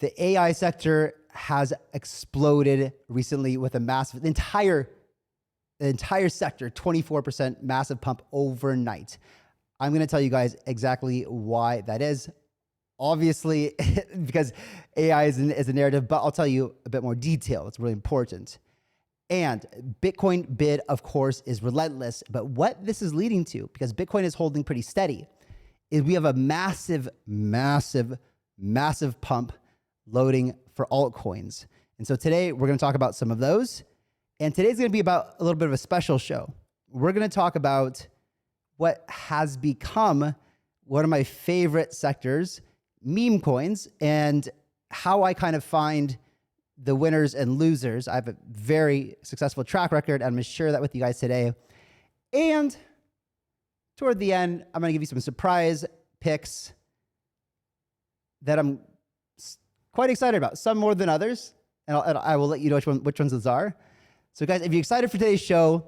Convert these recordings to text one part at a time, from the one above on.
The AI sector has exploded recently with a massive, the entire sector, 24% massive pump overnight. I'm going to tell you guys exactly why that is. Obviously, because AI is a narrative, but I'll tell you a bit more detail. It's really important. And Bitcoin bid, of course, is relentless. But what this is leading to, because Bitcoin is holding pretty steady, is we have a massive, massive, massive pump loading for altcoins. And so today we're going to talk about some of those. And today's going to be about a little bit of a special show. We're going to talk about what has become one of my favorite sectors, meme coins, and how I kind of find the winners and losers. I have a very successful track record, and I'm going to share that with you guys today. And toward the end, I'm going to give you some surprise picks that I'm quite excited about, some more than others, and I will let you know which ones those are. So guys, if you're excited for today's show,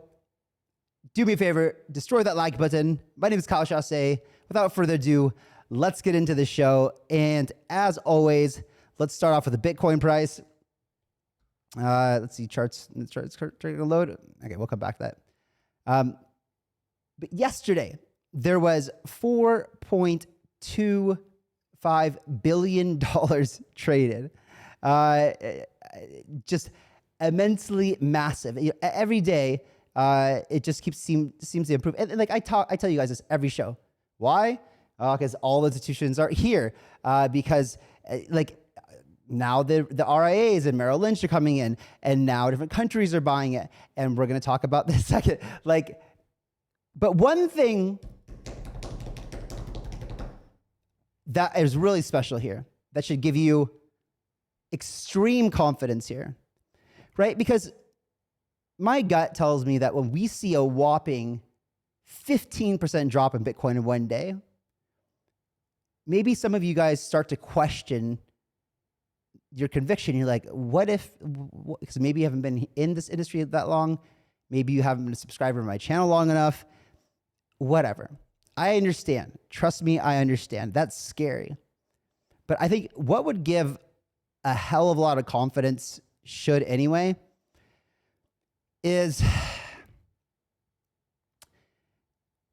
do me a favor, destroy that like button. My name is Kyle Chasse. Without further ado, let's get into the show. And as always, let's start off with the Bitcoin price. Let's see, charts to load. Okay, we'll come back to that. But yesterday, there was $4.25 billion traded. Just immensely massive. Every day, it just seems to improve. And like I tell you guys this every show. Why? Because all institutions are here. Because like now the RIAs and Merrill Lynch are coming in, and now different countries are buying it. And we're going to talk about this second. But one thing that is really special here, that should give you extreme confidence here, right? Because my gut tells me that when we see a whopping 15% drop in Bitcoin in one day, maybe some of you guys start to question your conviction. You're like, what if, because maybe you haven't been in this industry that long. Maybe you haven't been a subscriber to my channel long enough. Whatever. I understand. Trust me, I understand. That's scary. But I think what would give a hell of a lot of confidence, should anyway, is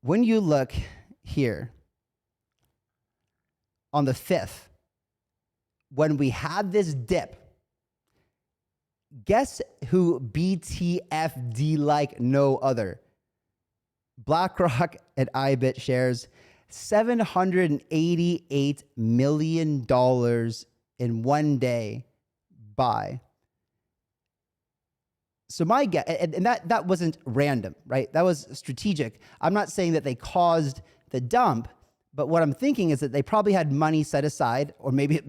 when you look here on the 5th, when we had this dip, guess who BTFD like no other? BlackRock and IBIT shares $788 million in one day buy. So my guess, and that wasn't random, right? That was strategic. I'm not saying that they caused the dump, but what I'm thinking is that they probably had money set aside, or maybe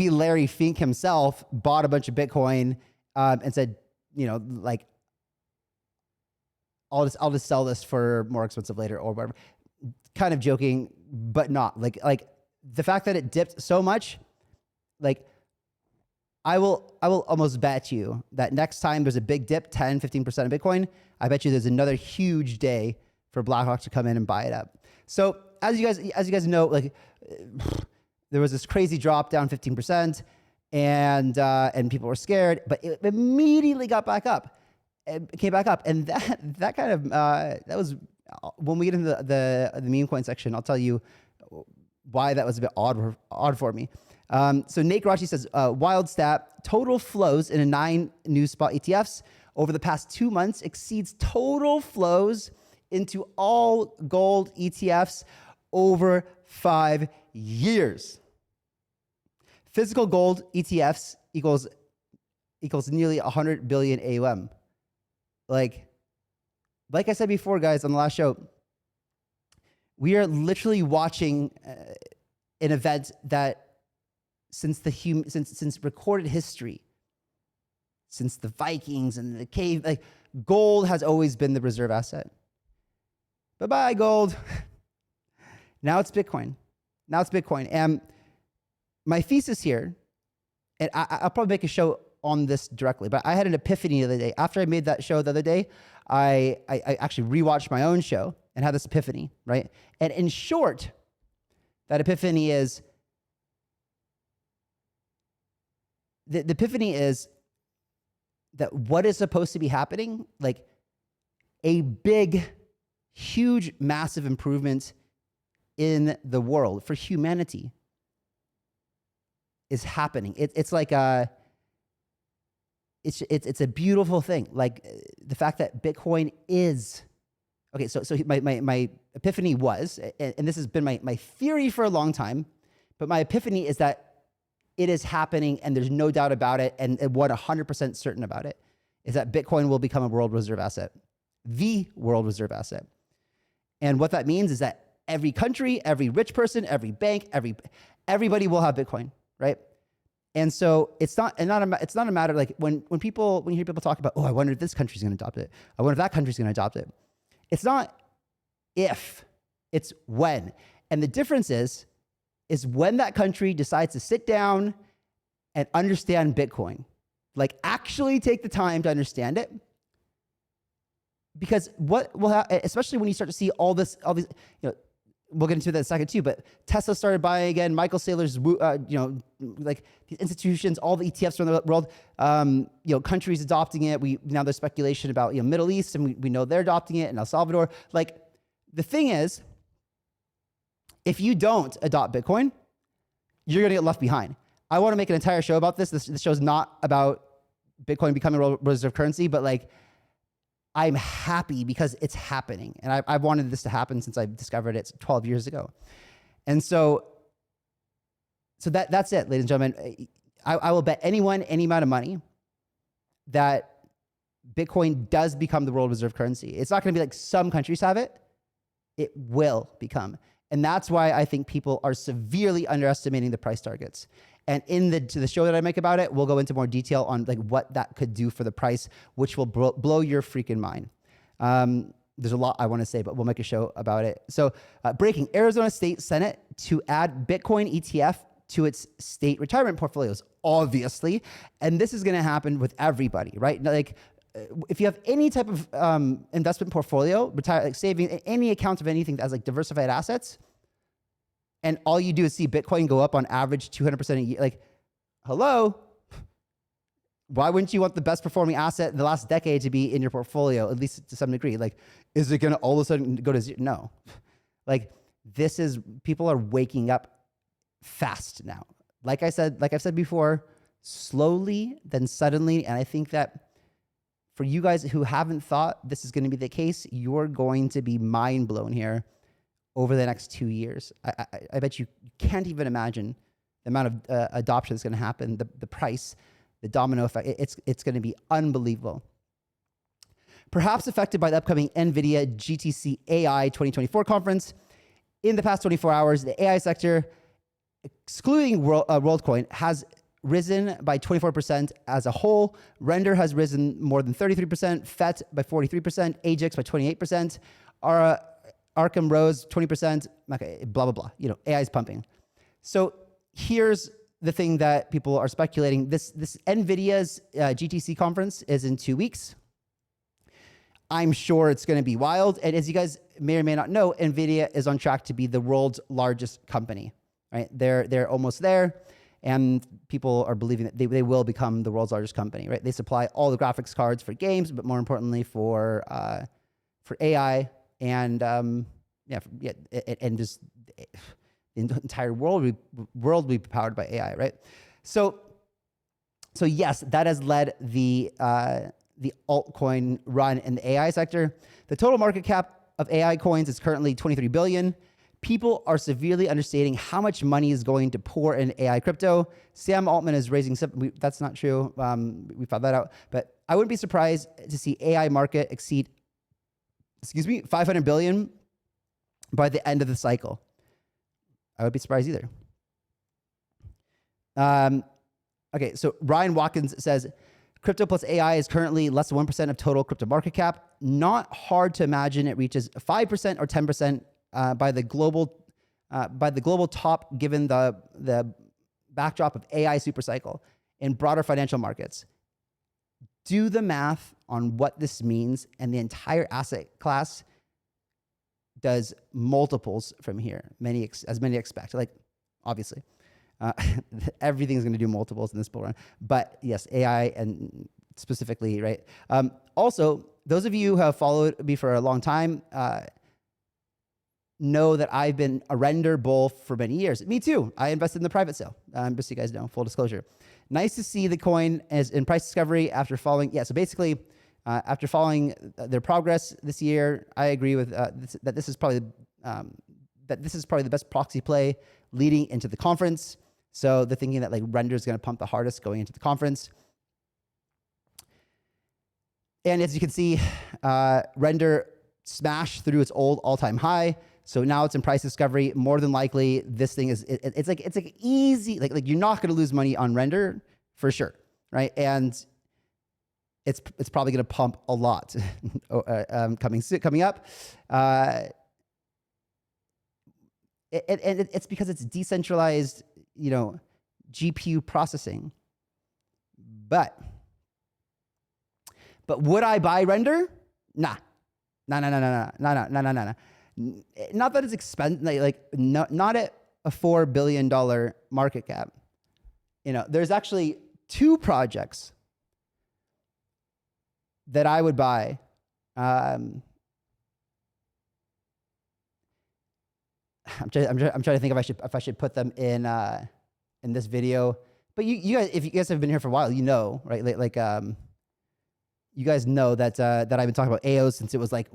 Larry Fink himself bought a bunch of Bitcoin and said, you know, like, I'll just sell this for more expensive later or whatever. Kind of joking, but not. Like the fact that it dipped so much, like I will almost bet you that next time there's a big dip, 10, 15% of Bitcoin, I bet you there's another huge day for BlackRock to come in and buy it up. So as you guys know, like there was this crazy drop down 15%, and people were scared, but it immediately got back up. It came back up, and that kind of that was when we get into the meme coin section. I'll tell you why that was a bit odd for me. So Nate Garachi says, wild stat: total flows in 9 new spot ETFs over the past 2 months exceeds total flows into all gold ETFs over 5 years. Physical gold ETFs equals nearly 100 billion AUM. Like I said before, guys, on the last show, we are literally watching an event that since recorded history, since the Vikings and the cave, like gold has always been the reserve asset. Bye-bye, gold. Now it's Bitcoin. And my thesis here, and I'll probably make a show on this directly, but I had an epiphany the other day. After I made that show the other day, I actually rewatched my own show and had this epiphany, right? And in short, that epiphany is the epiphany is that what is supposed to be happening, like a big, huge, massive improvement in the world for humanity is happening. It's like it's a beautiful thing. Like the fact that Bitcoin is, okay, so my epiphany was, and this has been my theory for a long time, but my epiphany is that it is happening and there's no doubt about it, and what 100% certain about it is that Bitcoin will become a world reserve asset, the world reserve asset. And what that means is that every country, every rich person, every bank, everybody will have Bitcoin, right? And so it's not a matter like when you hear people talk about, oh, I wonder if this country's going to adopt it. I wonder if that country's going to adopt it. It's not if, it's when. And the difference is when that country decides to sit down and understand Bitcoin, like actually take the time to understand it. Because what will happen, especially when you start to see all these, you know, we'll get into that in a second too, but Tesla started buying again, Michael Saylor's, you know, like these institutions, all the ETFs around the world, you know, countries adopting it. Now there's speculation about, you know, Middle East, and we know they're adopting it, and El Salvador. Like the thing is, if you don't adopt Bitcoin, you're going to get left behind. I want to make an entire show about this. This show's not about Bitcoin becoming a reserve currency, but like, I'm happy because it's happening. And I've wanted this to happen since I discovered it 12 years ago. And so that's it, ladies and gentlemen. I will bet anyone any amount of money that Bitcoin does become the world reserve currency. It's not going to be like some countries have it. It will become. And that's why I think people are severely underestimating the price targets. And in the show that I make about it, we'll go into more detail on like what that could do for the price, which will blow your freaking mind. There's a lot I want to say, but we'll make a show about it. So breaking: Arizona State Senate to add Bitcoin ETF to its state retirement portfolios, obviously. And this is going to happen with everybody, right? Like if you have any type of investment portfolio, like saving, any account of anything that has like diversified assets, and all you do is see Bitcoin go up on average 200% a year, like, hello? Why wouldn't you want the best performing asset in the last decade to be in your portfolio, at least to some degree? Like, is it gonna all of a sudden go to zero? No. Like, people are waking up fast now. Like I've said before, slowly, then suddenly, and I think that for you guys who haven't thought this is gonna be the case, you're going to be mind blown here over the next 2 years. I bet you can't even imagine the amount of adoption that's going to happen, the price, the domino effect. It's going to be unbelievable. Perhaps affected by the upcoming NVIDIA GTC AI 2024 conference, in the past 24 hours, the AI sector, excluding WorldCoin, has risen by 24% as a whole. Render has risen more than 33%, FET by 43%, AGIX by 28%, Arkham rose 20%, okay, blah, blah, blah. You know, AI is pumping. So here's the thing that people are speculating. This NVIDIA's GTC conference is in 2 weeks. I'm sure it's going to be wild. And as you guys may or may not know, NVIDIA is on track to be the world's largest company, right? They're almost there. And people are believing that they will become the world's largest company, right? They supply all the graphics cards for games, but more importantly for AI. And and just the entire world will be powered by AI, right? So yes, that has led the altcoin run in the AI sector. The total market cap of AI coins is currently 23 billion. People are severely understating how much money is going to pour in AI crypto. Sam Altman is raising that's not true. We found that out, but I wouldn't be surprised to see AI market exceed 500 billion by the end of the cycle. I would be surprised either. Okay, so Ryan Watkins says, crypto plus AI is currently less than 1% of total crypto market cap. Not hard to imagine it reaches 5% or 10% by the global top, given the backdrop of AI supercycle in broader financial markets. Do the math on what this means, and the entire asset class does multiples from here, as many expect, like obviously. Everything's going to do multiples in this bull run. But yes, AI and specifically, right? Also, those of you who have followed me for a long time know that I've been a render bull for many years. Me too. I invested in the private sale, just so you guys know, full disclosure. Nice to see the coin as in price discovery after following. Yeah, so basically, after following their progress this year, I agree with that this is probably the best proxy play leading into the conference. So they're thinking that like render is going to pump the hardest going into the conference. And as you can see, render smashed through its old all-time high. So now it's in price discovery. More than likely, this thing is it's like easy, like you're not going to lose money on render for sure, right? And it's probably going to pump a lot coming up. And it's because it's decentralized, GPU processing. But would I buy render? Nah. Not that it's expensive, not at a $4 billion market cap. There's actually 2 projects that I would buy. I'm trying to think if I should put them in this video. But you guys, if you guys have been here for a while, right? You guys know that I've been talking about AIOZ since it was like,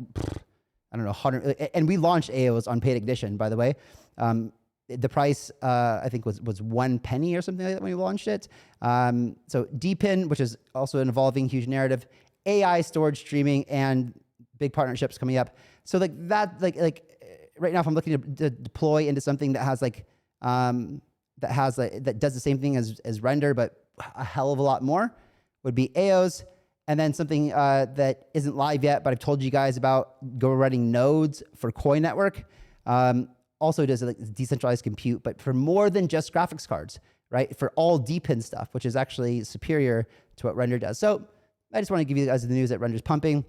I don't know, 100. And we launched AIOZ on paid ignition, by the way. The price, I think, was 1 penny or something like that when we launched it. So Depin, which is also an evolving huge narrative, AI storage streaming, and big partnerships coming up. So like that, like right now, if I'm looking to deploy into something that has that does the same thing as render, but a hell of a lot more, would be AIOZ. And then something that isn't live yet, but I've told you guys about, go running nodes for Coin Network. Also does like decentralized compute, but for more than just graphics cards, right? For all Depin stuff, which is actually superior to what render does. So I just want to give you guys the news that render's pumping.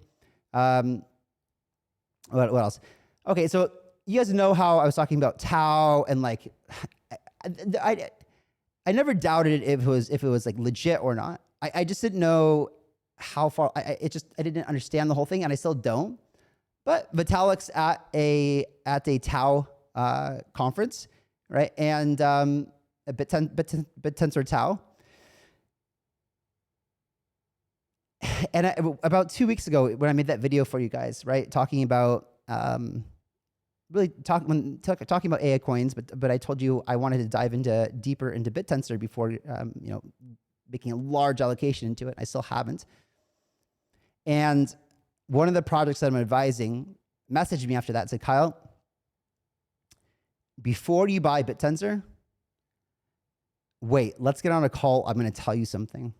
What else? Okay, so you guys know how I was talking about Tau and like, I never doubted if it was like legit or not. I just didn't know how far. I didn't understand the whole thing, and I still don't. But Vitalik's at a Tau conference, right? And a Bittensor Tau. And about 2 weeks ago, when I made that video for you guys, right, talking about talking about AI coins, but I told you I wanted to dive deeper into Bittensor before making a large allocation into it. I still haven't. And one of the projects that I'm advising messaged me after that and said, Kyle, before you buy Bittensor, wait, let's get on a call. I'm going to tell you something.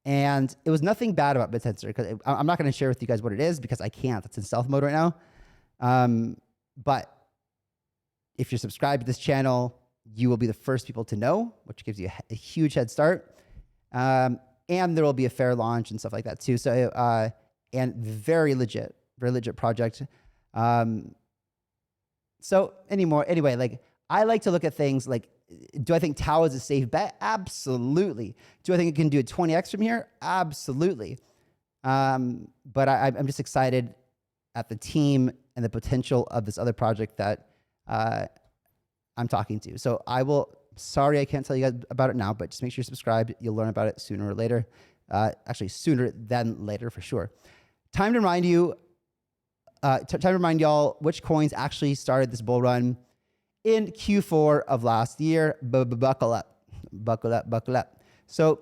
And it was nothing bad about Bittensor, because I'm not going to share with you guys what it is because I can't. It's in stealth mode right now. But if you're subscribed to this channel, you will be the first people to know, which gives you a huge head start. And there will be a fair launch and stuff like that too. So, and very legit project. So anyway, like I like to look at things like, do I think Tau is a safe bet? Absolutely. Do I think it can do a 20x from here? Absolutely. But I'm just excited at the team and the potential of this other project that I'm talking to. So sorry I can't tell you guys about it now, but just make sure you're subscribed. You'll learn about it sooner or later. Actually, sooner than later for sure. Time to remind y'all which coins actually started this bull run in Q4 of last year. Buckle up. So,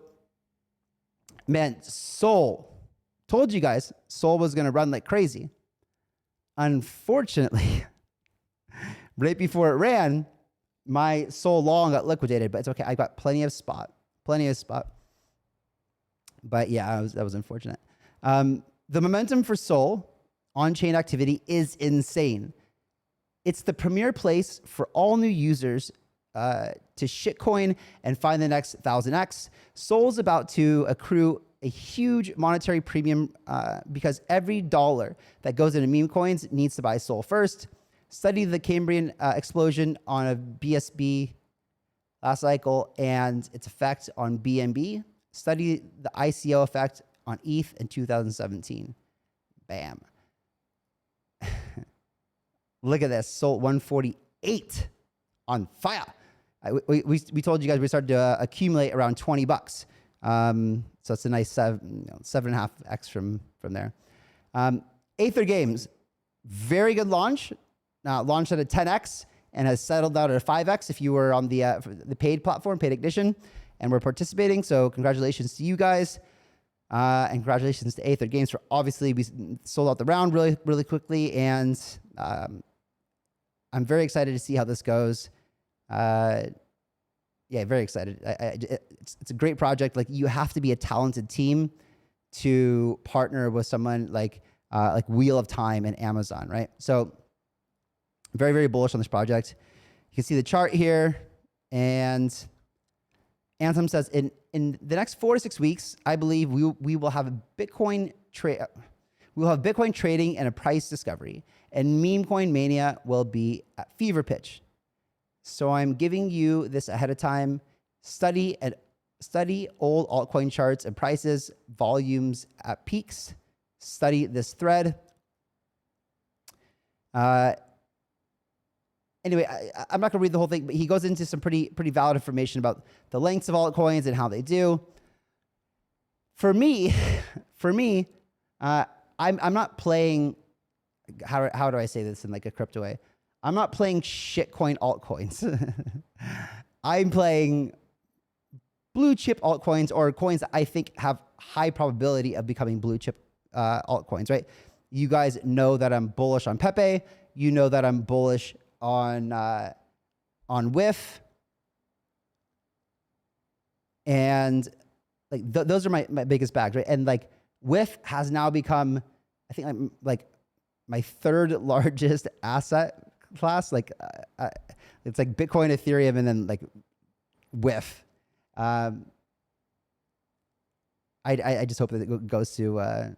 man, Sol. Told you guys Sol was going to run like crazy. Unfortunately, right before it ran, my Sol long got liquidated, but it's okay. I got plenty of spot. But yeah, that was unfortunate. The momentum for Sol on-chain activity is insane. It's the premier place for all new users to shitcoin and find the next 1000x. Sol's about to accrue a huge monetary premium because every dollar that goes into meme coins needs to buy Sol first. Study the Cambrian explosion on a BSB last cycle and its effect on BNB. Study the ICO effect on ETH in 2017. Bam. Look at this. Sold 148 on fire. We told you guys we started to accumulate around $20. So it's a nice 7.5x from there. Aether Games, very good launch. Launched at a 10x and has settled out at a 5x if you were on the paid platform, Paid Ignition, and we're participating. So congratulations to you guys. And congratulations to Aether Games for obviously we sold out the round really, really quickly. And I'm very excited to see how this goes. Yeah, very excited. It's a great project. Like you have to be a talented team to partner with someone like Wheel of Time and Amazon, right? So very, very bullish on this project. You can see the chart here, and Anthem says in the next 4 to 6 weeks, I believe we will have a Bitcoin trade. We'll have Bitcoin trading and a price discovery, and meme coin mania will be at fever pitch. So I'm giving you this ahead of time. Study old altcoin charts and prices, volumes at peaks. Study this thread. Anyway, I'm not going to read the whole thing, but he goes into some pretty valid information about the lengths of altcoins and how they do. For me, I'm not playing. How do I say this in like a crypto way? I'm not playing shitcoin altcoins. I'm playing blue chip altcoins or coins that I think have high probability of becoming blue chip altcoins, right? You guys know that I'm bullish on PEPE. You know that I'm bullish on WIF. And like those are my biggest bags, right? And like WIF has now become, I think like my third largest asset class. Like it's like Bitcoin, Ethereum, and then like WIF. I just hope that it goes to $40,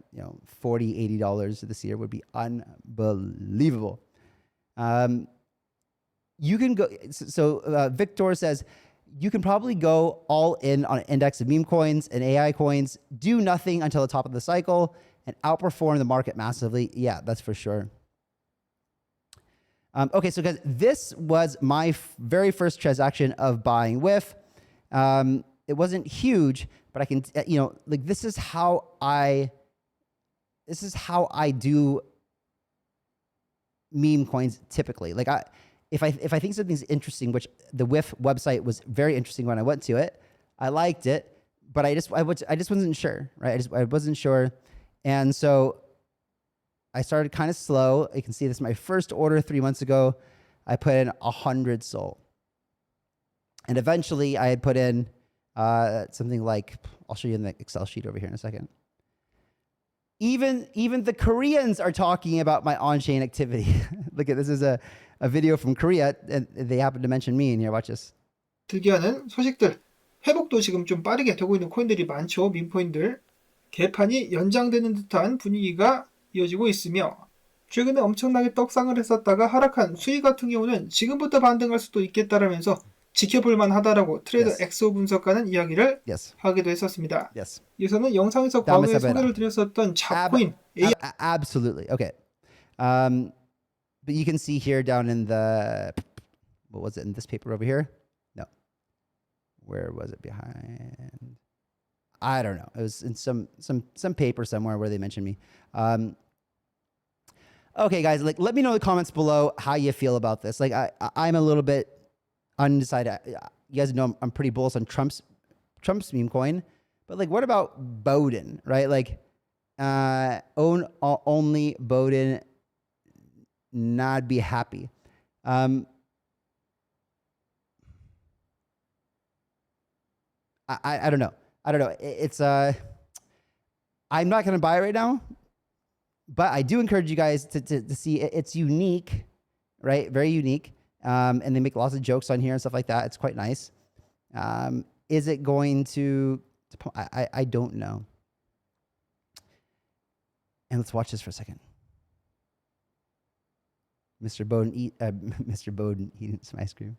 $80 this year would be unbelievable. You can go. So Victor says you can probably go all in on an index of meme coins and AI coins. Do nothing until the top of the cycle and outperform the market massively. Yeah, that's for sure. Okay, so guys, this was my very first transaction of buying WIF. It wasn't huge, but I can, like this is how I do meme coins typically. Like if I think something's interesting, which the WIF website was very interesting when I went to it, I liked it, but I just wasn't sure, right? I wasn't sure, and so I started kind of slow. You can see this is my first order 3 months ago. I put in 100 SOL, and eventually I had put in something like, I'll show you in the Excel sheet over here in a second. Even the Koreans are talking about my on-chain activity. Look at this is a video from Korea, and they happen to mention me in here. Watch this. 특이하는 소식들. 회복도 지금 좀 빠르게 되고 있는 코인들이 많죠. 밈코인들. 개판이 연장되는 듯한 분위기가 이어지고 있으며 최근에 엄청나게 떡상을 했었다가 하락한 수익 같은 경우는 지금부터 반등할 수도 있겠다라면서 지켜볼만 하다라고 트레이더 엑소 분석가는 이야기를 하기도 했었습니다. 이어서는 영상에서 과거에 소개를 드렸었던 잡코인 Absolutely. Okay. But you can see here down in the, what was it in this paper over here? No. Where was it behind? I don't know. It was in some paper somewhere where they mentioned me. Okay, guys, like let me know in the comments below how you feel about this. Like I'm a little bit undecided. You guys know I'm pretty bullish on Trump's meme coin, but like, what about BODEN, right? Like, own only BODEN, not be happy. I don't know. It's I'm not gonna buy it right now, but I do encourage you guys to see it. It's unique, right? Very unique. And they make lots of jokes on here and stuff like that. It's quite nice. Is it going to I don't know. And let's watch this for a second. Mr. Bowden eating some ice cream.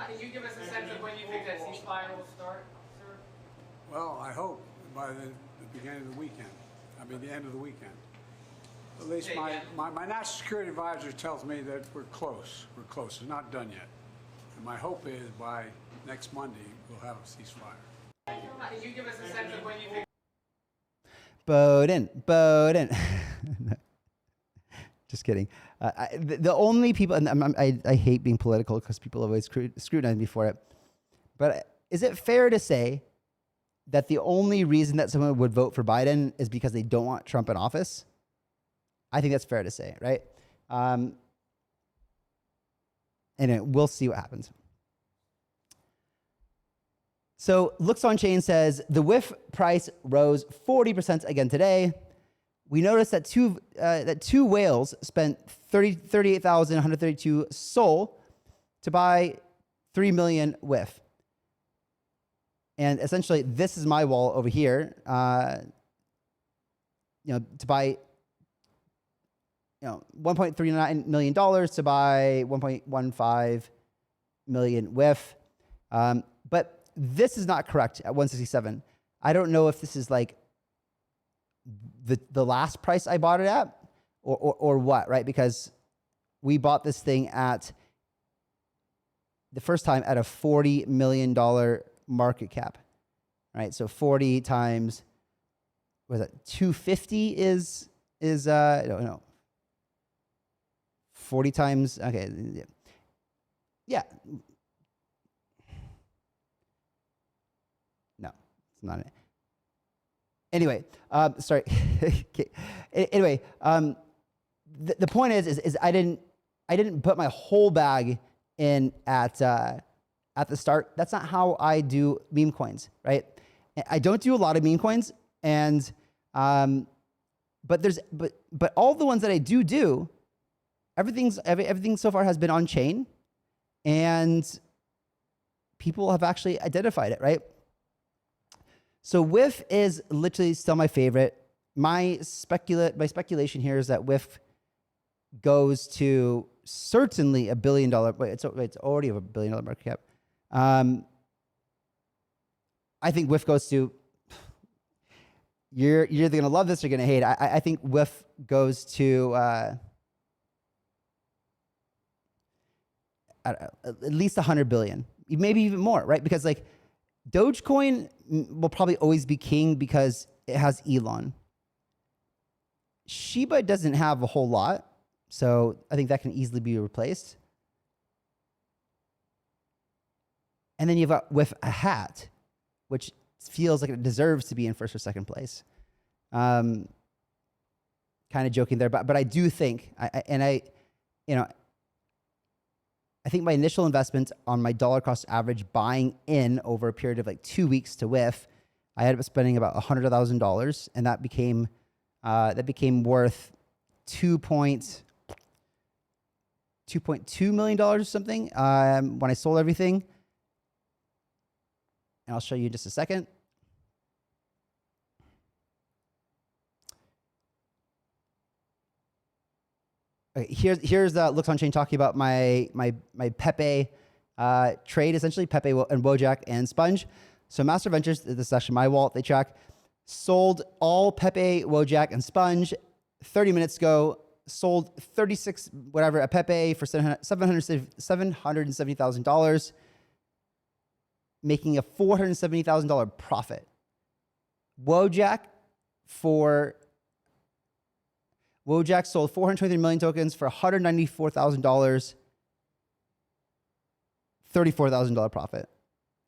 Can you give us a sense of when you think that ceasefire will start, sir? Well, I hope by the beginning of the weekend. I mean, the end of the weekend. At least my national security advisor tells me that we're close. We're close. It's not done yet. And my hope is by next Monday, we'll have a ceasefire. Can you give us a sense of when you think? BODEN. Just kidding. The only people, and I hate being political because people always scrutinize me for it. But is it fair to say that the only reason that someone would vote for Biden is because they don't want Trump in office? I think that's fair to say, right? Anyway, we'll see what happens. So Looks on Chain says the WIF price rose 40% again today. We noticed that two whales spent 38,132 SOL to buy 3 million WIF. And essentially, this is my wall over here. To buy $1.39 million to buy 1.15 million WIF. But this is not correct at 167. I don't know if this is like the last price I bought it at or what, right? Because we bought this thing at the first time at a $40 million market cap, right? So 40 times, what was that? 250 is I don't know. 40 times, okay. Yeah. No, it's not it. Anyway, sorry. Anyway, the point is I didn't put my whole bag in at the start. That's not how I do meme coins, right? I don't do a lot of meme coins, and but all the ones that I do, everything so far has been on chain, and people have actually identified it, right? So WIF is literally still my favorite. My speculation here is that WIF goes to certainly $1 billion. Wait, it's already a $1 billion market cap. I think WIF goes to. You're either gonna love this or gonna hate it. I think WIF goes to at least 100 billion, maybe even more, right? Because like Dogecoin will probably always be king because it has Elon. Shiba doesn't have a whole lot, so I think that can easily be replaced. And then you've got with a hat, which feels like it deserves to be in first or second place. Kind of joking there, but I do think I think my initial investment on my dollar cost average buying in over a period of like 2 weeks to WIF, I ended up spending about $100,000, and that became worth $2.2 million or something when I sold everything. And I'll show you in just a second. Okay, here's Looks on Chain talking about my PEPE trade, essentially PEPE and Wojak and Sponge. So Master Ventures, this is actually my wallet. They track sold all PEPE, Wojak, and Sponge 30 minutes ago. Sold 36 whatever a PEPE for $770,000, making a $470,000 profit. Wojak sold 423 million tokens for $194,000, $34,000 profit.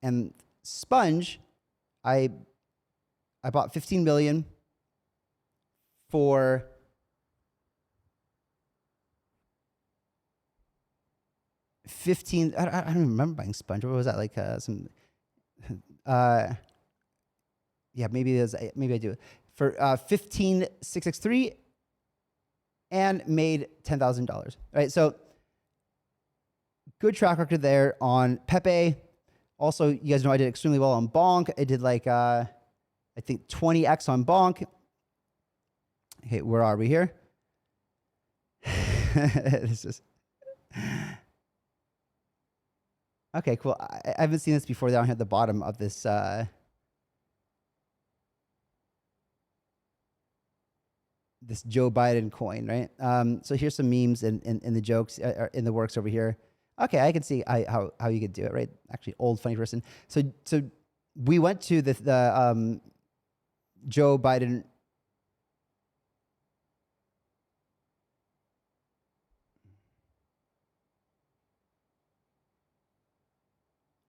And Sponge, I bought 15 million for I don't even remember buying Sponge. What was that, like some? Yeah, maybe I do for 15,663. And made $10,000. Right, so good track record there on PEPE. Also, you guys know I did extremely well on Bonk. I did like I think 20x on Bonk. Okay, where are we here? This is Okay, cool. I haven't seen this before down here at the bottom of this. This Joe Biden coin, right? So here's some memes and the jokes in the works over here. Okay, I can see how you could do it, right? Actually, old funny person. So we went to the Joe Biden